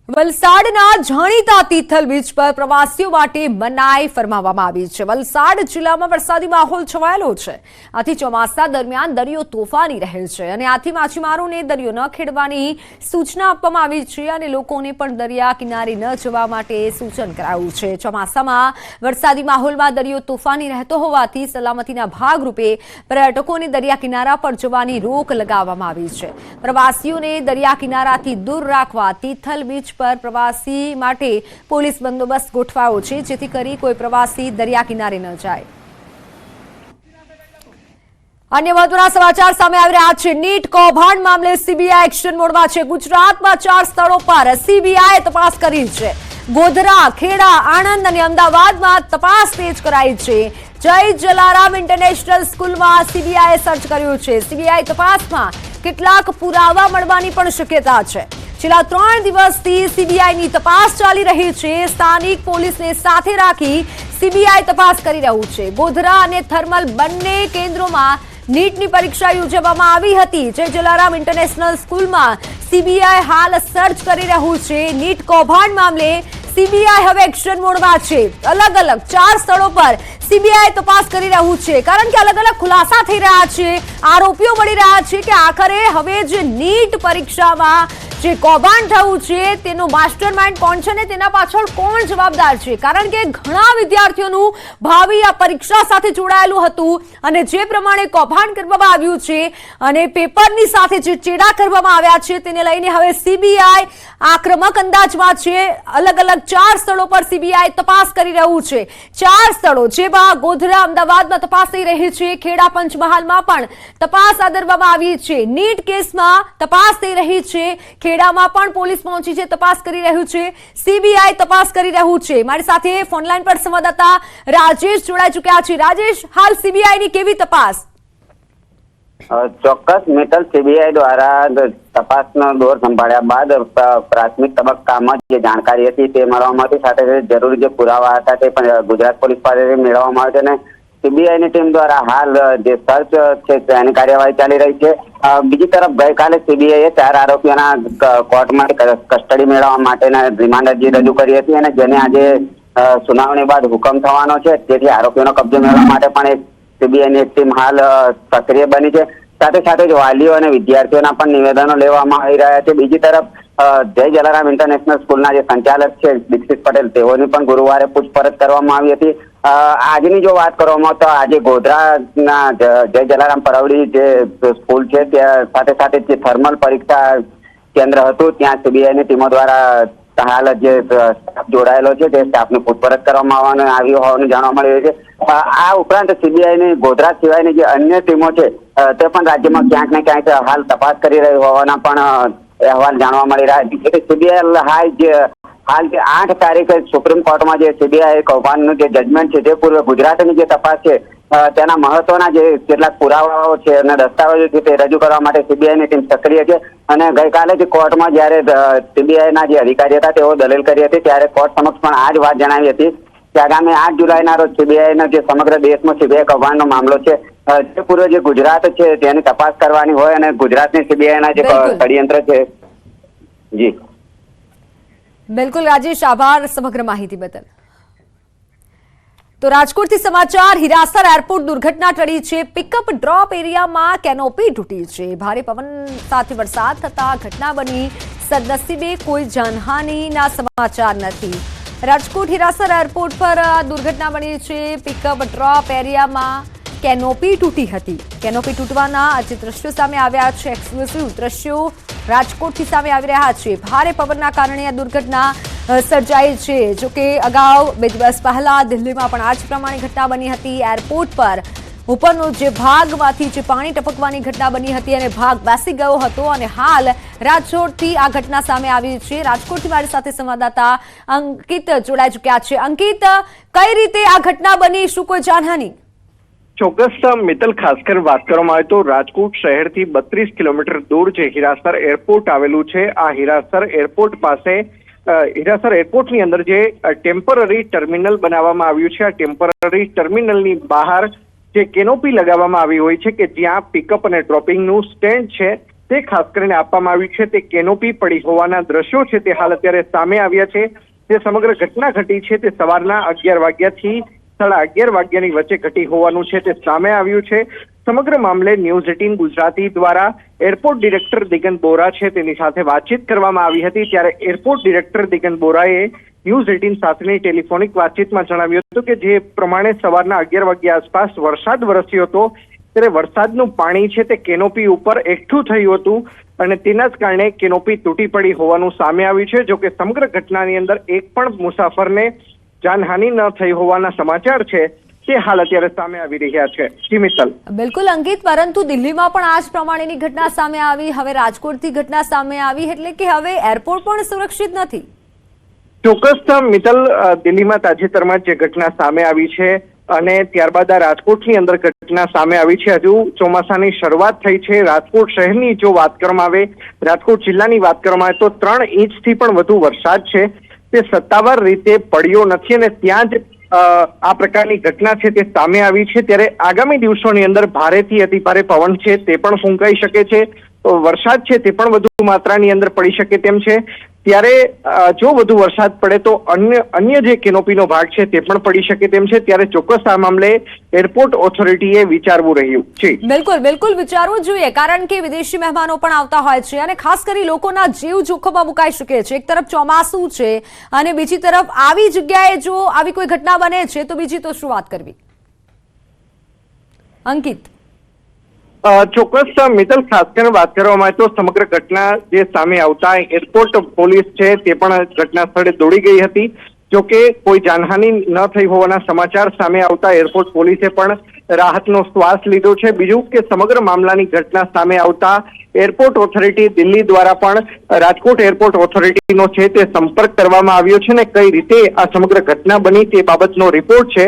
વલસાડના જાણીતા તિથલ બીચ પર પ્રવાસીઓ માટે મનાઈ ફરમાવવામાં આવી છે। વલસાડ જિલ્લામાં વરસાદી માહોલ છવાયેલો છે। આથી ચોમાસા દરમિયાન દરિયો તોફાની રહે છે અને આથી માછીમારોને દરિયો ન ખેડવાની સૂચના આપવામાં આવી છે અને લોકોને પણ દરિયા કિનારે ન જવા માટે સૂચન કરાયું છે। ચોમાસામાં વરસાદી માહોલમાં દરિયો તોફાની રહેતો હોવાથી સલામતીના ભાગરૂપે પર્યટકોને દરિયા કિનારા પર જવાની રોક લગાવવામાં આવી છે। પ્રવાસીઓને દરિયા કિનારાથી દૂર રાખવા તિથલ બીચ पर प्रवासी माटे पोलीस बंदोबस्त गोठवायो छे जेथी करी कोई प्रवासी दरिया किनारे न जाए। अन्य महत्वना समाचार सामे आवी रह्या छे। नीट कौभांड मामले सीबीआई एक्शन मोडमां छे। गुजरातमां 4 स्थळो पर सीबीआई तपास करी छे। गोधरा, खेड़ा, आणंद अने अमदावादमां तपास तेज कराई छे। जय जलाराम इंटरनेशनल स्कूलमां सीबीआई सर्च कर्युं छे। सीबीआई तपासमां કેટલાક પુરાવા મળવાની પણ શક્યતા છે। છેલ્લા 3 દિવસથી સીબીઆઈની તપાસ ચાલી રહી છે। સ્થાનિક પોલીસને સાથે રાખી સીબીઆઈ તપાસ કરી રહ્યું છે। ગોધરા અને થર્મલ બંને કેન્દ્રોમાં નીટની પરીક્ષા યોજવામાં આવી હતી। જય જલારામ ઇન્ટરનેશનલ સ્કૂલમાં સીબીઆઈ હાલ સર્ચ કરી રહ્યું છે। નીટ કૌભાંડ મામલે सीबीआई હવે એક્શન મોડમાં છે। અલગ અલગ 4 સ્થળો પર सीबीआई તપાસ કરી રહ્યું છે કારણ કે અલગ અલગ ખુલાસા થઈ રહ્યા છે। આરોપીઓ મળી રહ્યા છે કે આખરે હવે જે નીટ પરીક્ષામાં જે કૌભાંડ થયું છે તેનો માસ્ટરમાઇન્ડ કોણ છે ને તેના પાછળ કોણ જવાબદાર છે, કારણ કે ઘણા વિદ્યાર્થીઓનું ભાવિ આ પરીક્ષા સાથે જોડાયેલું હતું અને જે પ્રમાણે કૌભાંડ કરવામાં આવ્યું છે અને પેપરની સાથે જે ચેડા કરવામાં આવ્યા છે તેને લઈને હવે सीबीआई આક્રમક અંદાજમાં છે। અલગ અલગ 4 સ્થળો પર सीबीआई તપાસ કરી રહ્યું છે। 4 સ્થળો જેમાં ગોધરા, અમદાવાદમાં તપાસ થઈ રહી છે। ખેડા, પંચમહાલમાં પણ તપાસ આદરવામાં આવી છે। નીટ કેસમાં તપાસ થઈ રહી છે। ખેડામાં પણ પોલીસ પહોંચી છે, તપાસ કરી રહ્યું છે। सीबीआई તપાસ કરી રહ્યું છે। મારી સાથે ફોનલાઈન પર સંવાદદાતા રાજેશ જોડાઈ ચૂક્યા છે। રાજેશ, હાલ सीबीआई ની કેવી તપાસ? ચોક્કસ મિત્તલ, सीबीआई દ્વારા તપાસનો દોર સંભાળ્યા બાદ પ્રાથમિક તબક્કામાં જે જાણકારી હતી તે મળવામાં આવી, સાથે જરૂરી જે પુરાવા હતા તે પણ ગુજરાત પોલીસ પાસેથી મેળવવામાં આવ્યા છે અને सीबीआई ની ટીમ દ્વારા હાલ જે સર્ચ છે તેની કાર્યવાહી ચાલી રહી છે। બીજી તરફ ગઈકાલે सीबीआई 4 આરોપીઓના કોર્ટમાં કસ્ટડી મેળવવા માટેના રિમાન્ડ અરજી રજૂ કરી હતી અને જેને આજે સુનાવણી બાદ હુકમ થવાનો છે, તેથી આરોપીઓનો કબજો મેળવવા માટે પણ એક सीबीआई ની ટીમ હાલ સક્રિય બની છે। સાથે સાથે જ વાલીઓ અને વિદ્યાર્થીઓના પણ નિવેદનો લેવામાં આવી રહ્યા છે। બીજી તરફ જય જલારામ ઇન્ટરનેશનલ સ્કૂલના જે સંચાલક છે દીક્ષિત પટેલ, તેઓની પણ ગુરુવારે પૂછપરછ કરવામાં આવી હતી। આજની જો વાત કરવામાં તો આજે ગોધરાના જય જલારામ પરવડી જે સ્કૂલ છે ત્યાં સાથે સાથે જે થર્મલ પરીક્ષા કેન્દ્ર હતું ત્યાં सीबीआई ની ટીમો દ્વારા હાલ જે સ્ટાફ જોડાયેલો છે તે સ્ટાફની પૂછપરછ કરવામાં આવી હોવાનું જાણવા મળી રહ્યું છે। આ ઉપરાંત सीबीआई ની ગોધરા સિવાયની જે અન્ય ટીમો છે તે પણ રાજ્યમાં ક્યાંક ને ક્યાંક હાલ તપાસ કરી રહી હોવાના પણ અહેવાલ જાણવા મળી રહ્યા છે। सीबीआई હાલ જે 8 તારીખે સુપ્રીમ કોર્ટમાં જે सीबीआई કૌભાંડનું જે જજમેન્ટ છે તે પૂર્વે ગુજરાતની જે તપાસ છે તેના મહત્વના જે કેટલાક પુરાવાઓ છે અને દસ્તાવેજો છે તે રજૂ કરવા માટે सीबीआई ની ટીમ સક્રિય છે અને ગઈકાલે જે કોર્ટમાં જ્યારે सीबीआई ના જે અધિકારી હતા તેઓ દલીલ કરી હતી ત્યારે કોર્ટ સમક્ષ પણ આ જ વાત જણાવી હતી કે આગામી 8 જુલાઈના રોજ सीबीआई ના જે સમગ્ર દેશમાં सीबीआई કૌભાંડનો મામલો છે તે પૂર્વે જે ગુજરાત છે તેની તપાસ કરવાની હોય અને ગુજરાતની सीबीआई ના જે ષડયંત્ર છે। જી બિલકુલ રાજેશ, આભાર સમગ્ર માહિતી બદલ। તો રાજકોટથી સમાચાર। હિરાસર એરપોર્ટ દુર્ઘટના ટળી છે। પિકઅપ ડ્રોપ એરિયામાં કેનોપી તૂટી છે। ભારે પવન સાથે વરસાદ થતા ઘટના બની। સદનસીબે કોઈ જાનહાનિના સમાચાર નથી। રાજકોટ હિરાસર એરપોર્ટ પર આ દુર્ઘટના બની છે। પિકઅપ ડ્રોપ એરિયામાં કેનોપી તૂટી હતી। કેનોપી તૂટવાના આજે દ્રશ્યો સામે આવ્યા છે। એક્સક્લુઝિવ દ્રશ્યો રાજકોટથી સામે આવી રહ્યા છે। ભારે પવનના કારણે આ દુર્ઘટના સર્જાઈ છે। જો કે અગાઉ 2 દિવસ પહેલા દિલ્હીમાં પણ આ જ પ્રમાણે ઘટના બની હતી। એરપોર્ટ પર ઉપરનો જે ભાગમાંથી જે પાણી ટપકવાની ઘટના બની હતી અને ભાગ બેસી ગયો હતો અને હાલ રાજકોટથી આ ઘટના સામે આવી છે। રાજકોટથી મારી સાથે સંવાદદાતા અંકિત જોડાઈ ચૂક્યા છે। અંકિત, કઈ રીતે આ ઘટના બની, શું કોઈ જાનહાની? ચોક્કસ મિત્તલ, ખાસ કરી વાત કરવામાં આવે તો રાજકોટ શહેરથી 32 કિલોમીટર દૂર જે હિરાસર એરપોર્ટ આવેલું છે, આ હિરાસર એરપોર્ટ પાસે હિરાસર એરપોર્ટની અંદર જે ટેમ્પરરી ટર્મિનલ બનાવવામાં આવ્યું છે, આ ટેમ્પરરી ટર્મિનલની બહાર જે કેનોપી લગાવવામાં આવી હોય છે કે જ્યાં પિકઅપ અને ડ્રોપિંગનું સ્ટેન્ડ છે તે ખાસ કરીને આપવામાં આવ્યું છે તે કેનોપી પડી હોવાના દ્રશ્યો છે તે હાલ અત્યારે સામે આવ્યા છે. જે સમગ્ર ઘટના ઘટી છે તે સવારના 11 વાગ્યાથી 11:30 વાગ્યાની વચ્ચે ઘટી હોવાનું છે તે સામે આવ્યું છે. સમગ્ર મામલે ન્યૂઝ 18 ગુજરાતી દ્વારા એરપોર્ટ ડિરેક્ટર દિગંત બોરા છે તેની સાથે વાતચીત કરવામાં આવી હતી. ત્યારે એરપોર્ટ ડિરેક્ટર દિગંત બોરાએ ન્યૂઝ 18 સાથેની ટેલિફોનિક વાતચીતમાં જણાવ્યું હતું કે જે પ્રમાણે સવારના 11 વાગ્યા આસપાસ વરસાદ વરસ્યો હતો ત્યારે વરસાદનું પાણી છે તે કેનોપી ઉપર એકઠું થયું હતું અને તેના જ કારણે કેનોપી તૂટી પડી હોવાનું સામે આવ્યું છે. જો કે સમગ્ર ઘટનાની અંદર એક પણ મુસાફરને જાનહાનિ ન થઈ હોવાના સમાચાર છે તે હાલ અત્યારે સામે આવી રહ્યા છે. જી મિત્તલ. બિલકુલ અંકિત, પરંતુ દિલ્હીમાં પણ આ જ પ્રમાણેની ઘટના સામે આવી, હવે રાજકોટથી ઘટના સામે આવી, એટલે કે હવે એરપોર્ટ પણ સુરક્ષિત નથી. ચોક્કસ મિત્તલ, દિલ્હીમાં તાજેતરમાં જે ઘટના સામે આવી છે અને ત્યારબાદ આ રાજકોટની અંદર ઘટના સામે આવી છે. હજુ ચોમાસાની શરૂઆત થઈ છે. રાજકોટ શહેરની જો વાત કરવામાં આવે, રાજકોટ જિલ્લાની વાત કરવામાં આવે તો 3 ઇંચથી પણ વધુ વરસાદ છે તે સત્તાવાર રીતે પડ્યો નથી અને ત્યાં જ આ પ્રકારની ઘટના છે તે સામે આવી છે. ત્યારે આગામી દિવસોની અંદર ભારેથી અતિભારે પવન છે તે પણ ફૂંકાઈ શકે છે, વરસાદ છે તે પણ વધુ માત્રાની અંદર પડી શકે તેમ છે. ત્યારે જો વધુ વરસાદ પડે તો અન્ય જે કેનોપીનો ભાગ છે તે પણ પડી શકે તેમ છે. ત્યારે ચોક્કસ આ મામલે એરપોર્ટ ઓથોરિટીએ વિચારવું રહ્યું છે. બિલકુલ વિચારવું જોઈએ, કારણ કે વિદેશી મહેમાનો પણ આવતા હોય છે અને ખાસ કરી લોકોના જીવ જોખમમાં મુકાઈ શકે છે. એક તરફ ચોમાસું છે અને બીજી તરફ આવી જગ્યાએ જો આવી કોઈ ઘટના બને છે તો બીજી તો શું વાત કરવી. અંકિત. ચોક્કસ મિત્તલ, ખાસ કરીને વાત કરવામાં આવે તો સમગ્ર ઘટના જે સામે આવતા એરપોર્ટ પોલીસ છે તે પણ ઘટના સ્થળે દોડી ગઈ હતી. જો કે કોઈ જાનહાનિ ન થઈ હોવાના સમાચાર સામે આવતા એરપોર્ટ પોલીસે પણ રાહતનો શ્વાસ લીધો છે. બીજું કે સમગ્ર મામલાની ઘટના સામે આવતા એરપોર્ટ ઓથોરિટી દિલ્હી દ્વારા પણ રાજકોટ એરપોર્ટ ઓથોરિટીનો છે તે સંપર્ક કરવામાં આવ્યો છે ને કઈ રીતે આ સમગ્ર ઘટના બની તે બાબતનો રિપોર્ટ છે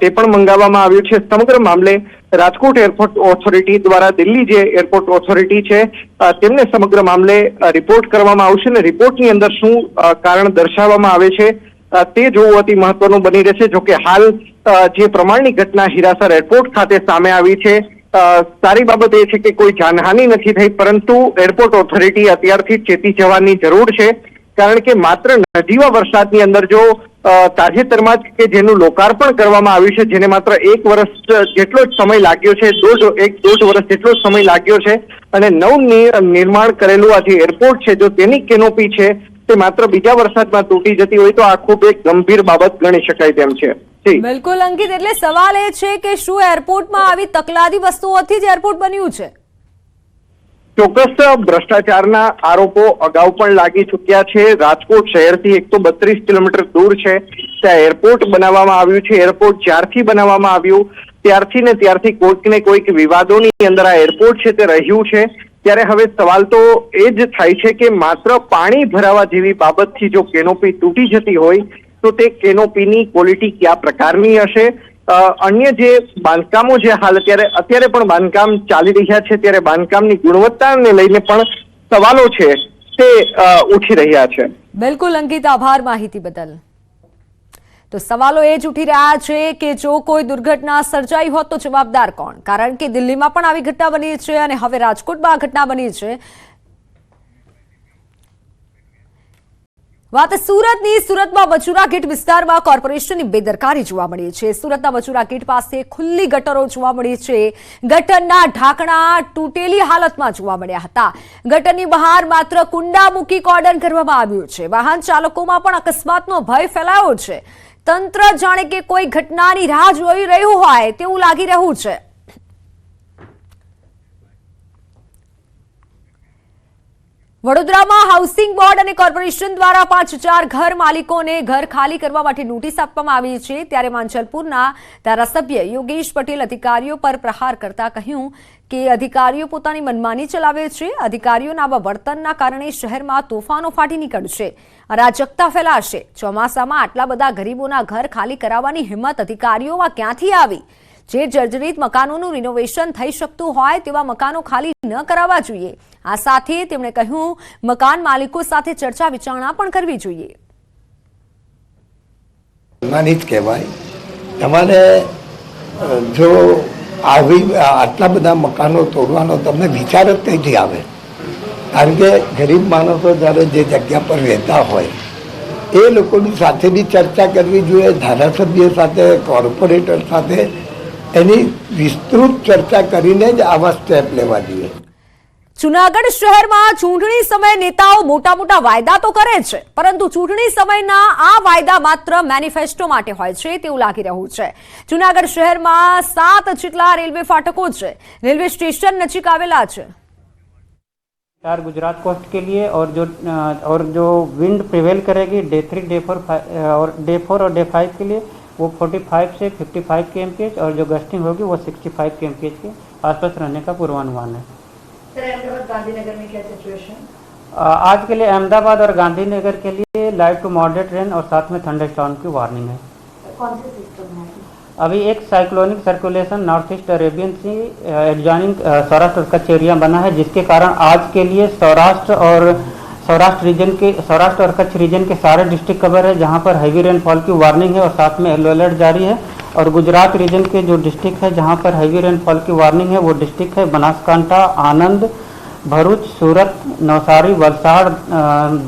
તે પણ મંગાવવામાં આવ્યો છે. સમગ્ર મામલે રાજકોટ એરપોર્ટ ઓથોરિટી દ્વારા દિલ્હી જે એરપોર્ટ ઓથોરિટી છે તેમને સમગ્ર મામલે રિપોર્ટ કરવામાં આવશે ને રિપોર્ટની અંદર શું કારણ દર્શાવવામાં આવે છે તે જોવું અતિ મહત્વનું બની રહેશે. જો કે હાલ જે પ્રમાણની ઘટના હિરાસર એરપોર્ટ ખાતે સામે આવી છે, સારી બાબત એ છે કે કોઈ જાનહાનિ નથી થઈ, પરંતુ એરપોર્ટ ઓથોરિટી અત્યારથી ચેતી જવાની જરૂર છે. કારણ કે માત્ર નજીવા વરસાદની અંદર જો તાજેતરમાં જ કે જેનું લોકાર્પણ કરવામાં આવ્યું છે, જેને માત્ર 1 વર્ષ જેટલો જ સમય લાગ્યો છે, દોઢ વર્ષ જેટલો જ સમય લાગ્યો છે અને નિર્માણ કરેલું આ જે એરપોર્ટ છે જો તેની કેનોપી છે તે માત્ર બીજા વરસાદમાં તૂટી જતી હોય તો આ ખૂબ એક ગંભીર બાબત ગણી શકાય તેમ છે. બિલકુલ અંકિત, એટલે સવાલ એ છે કે શું એરપોર્ટમાં આવી તકલાદી વસ્તુઓથી જ એરપોર્ટ બન્યું છે? ચોક્કસ ભ્રષ્ટાચારના આરોપો અગાઉ પણ લાગી ચૂક્યા છે. રાજકોટ શહેરથી 132 કિલોમીટર દૂર છે ત્યાં એરપોર્ટ બનાવવામાં આવ્યું છે. એરપોર્ટ જ્યારથી બનાવવામાં આવ્યું ત્યારથી કોઈક ને કોઈક વિવાદોની અંદર આ એરપોર્ટ છે તે રહ્યું છે. ત્યારે હવે સવાલ તો એ જ થાય છે કે માત્ર પાણી ભરાવા જેવી બાબતથી જો કેનોપી તૂટી જતી હોય તો તે કેનોપીની ક્વોલિટી કયા પ્રકારની હશે. અન્ય જે બાંધકામો જે હાલ અત્યારે પણ બાંધકામ ચાલી રહ્યા છે ત્યારે બાંધકામની ગુણવત્તાને લઈને પણ સવાલો છે તે ઉઠી રહ્યા છે. બિલકુલ અંકિત, આભાર માહિતી બદલ. તો સવાલો એ જ ઉઠી રહ્યા છે કે જો કોઈ દુર્ઘટના સર્જાઈ હોત તો જવાબદાર કોણ? કારણ કે દિલ્હીમાં પણ આવી ઘટના બની છે અને હવે રાજકોટમાં આ ઘટના બની છે. વાત સુરતની. સુરતમાં વચુરા ગેટ વિસ્તારમાં કોર્પોરેશનની બેદરકારી જોવા મળી છે. સુરતના વચુરા ગેટ પાસે ખુલ્લી ગટરો જોવા મળી છે. ગટરના ઢાંકણા તૂટેલી હાલતમાં જોવા મળ્યા હતા. ગટરની બહાર માત્ર કુંડા મૂકી કોર્ડન કરવામાં આવ્યું છે. વાહન ચાલકોમાં પણ અકસ્માતનો ભય ફેલાયો છે. તંત્ર જાણે કે કોઈ ઘટનાની રાહ જોઈ રહ્યું હોય તેવું લાગી રહ્યું છે. વડોદરામાં હાઉસિંગ બોર્ડ અને કોર્પોરેશન દ્વારા 5,000 ઘર માલિકોને ઘર ખાલી કરવા માટે નોટિસ આપવામાં આવી છે. ત્યારે માંજલપુરના ધારાસભ્ય યોગેશ પટેલ અધિકારીઓ પર પ્રહાર કરતા કહ્યું કે અધિકારીઓ પોતાની મનમાની ચલાવે છે. અધિકારીઓના આવા વર્તનના કારણે શહેરમાં તોફાનો ફાટી નીકળશે, અરાજકતા ફેલાશે. ચોમાસામાં આટલા બધા ગરીબોના ઘર ખાલી કરાવવાની હિંમત અધિકારીઓમાં ક્યાંથી આવી? જે જર્જરિત મકાનોનું રિનોવેશન થઈ શકતું હોય તેવા મકાનો ખાલી ન કરાવવા જોઈએ. આ સાથે તેમણે કહ્યું મકાન માલિકો સાથે ચર્ચા વિચારણા પણ કરવી જોઈએ. માનિત કહેવાય તમારે જો આવી આટલા બધા મકાનો તોડવાનો તમને વિચાર જ કઈથી આવે? કારણ કે ગરીબ માણસો જ્યારે જે જગ્યા પર રહેતા હોય એ લોકોની સાથેની ચર્ચા કરવી જોઈએ, ધારાસભ્ય સાથે, કોર્પોરેટર સાથે એની વિસ્તૃત ચર્ચા કરીને જ આવા સ્ટેપ લેવા જોઈએ. જૂનાગઢ શહેરમાં ચૂંટણી સમયે નેતાઓ મોટા મોટા વાયદા તો કરે છે, પરંતુ ચૂંટણી સમયના આ વાયદા માત્ર મેનિફેસ્ટો માટે હોય છે તેવું લાગી રહ્યું છે. જૂનાગઢ શહેરમાં 7 જેટલા રેલવે ફાટકો છે, રેલવે સ્ટેશન નજીક આવેલા છે. गुजरात कोस्ट के लिए और जो विंड प्रिवेल करेगी डे 3, डे 4 और डे 4 और डे 5 के लिए वो 45 से 55 kmph और जो गस्टिंग होगी वो 65 kmph के आसपास रहने का पूर्वानुमान है. सर, अहमदाबाद गांधीनगर में क्या सिचुएशन? आज के लिए अहमदाबाद और गांधीनगर के लिए लाइट टू मॉडरेट रेन और साथ में थंडरस्टॉर्म की वार्निंग है. कौन से सिस्टम है? अभी एक cyclonic circulation north east Arabian sea adjoining Saurashtra और कच्छ एरिया बना है, जिसके कारण आज के लिए सौराष्ट्र और कच्छ रीजन के सारे डिस्ट्रिक्ट कवर है, जहां पर हैवी रेनफॉल की वार्निंग है और साथ में येलो अलर्ट जारी है. और गुजरात रीजन के जो डिस्ट्रिक्ट है जहां पर हैवी रेनफॉल की वार्निंग है वो डिस्ट्रिक्ट है बनासकांठा, आनंद, भरूच, सूरत, नवसारी, वलसाड़,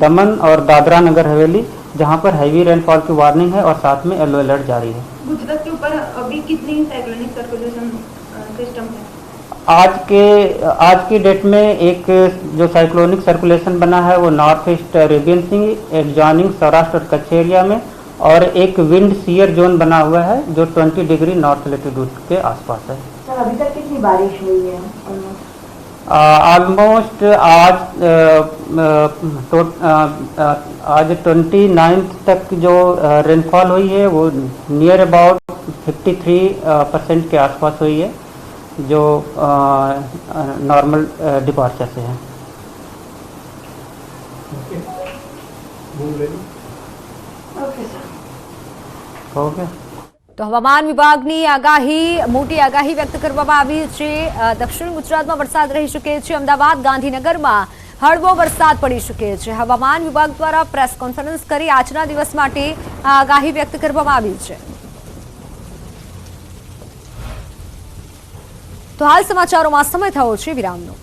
दमन और दादरा नगर हवेली, जहां पर हैवी रेनफॉल की वार्निंग है और साथ में येलो अलर्ट जारी है. गुजरात के ऊपर अभी कितनी साइक्लोनिक सर्कुलेशन सिस्टम है? आज की डेट में एक जो साइक्लोनिक सर्कुलेशन बना है वो north east Arabian sea adjoining Saurashtra और कच्छ एरिया में, और एक विंड सीयर जोन बना हुआ है जो 20 डिग्री नॉर्थ लेटीट्यूड के आसपास है. सर, अभी तक कितनी बारिश हुई है? ऑलमोस्ट आज 29 तक जो रेनफॉल हुई है वो नियर अबाउट 53% के आसपास हुई है, जो नॉर्मल डिपार्चर से है. हो गया. તો હવામાન વિભાગની આગાહી, મોટી આગાહી વ્યક્ત કરવામાં આવી છે. દક્ષિણ ગુજરાતમાં વરસાદ રહી શકે છે. અમદાવાદ, ગાંધીનગરમાં હળવો વરસાદ પડી શકે છે. હવામાન વિભાગ દ્વારા પ્રેસ કોન્ફરન્સ કરી આજના દિવસ માટે આ આગાહી વ્યક્ત કરવામાં આવી છે. તો હાલ સમાચારોમાં સમય થયો છે વિરામનો.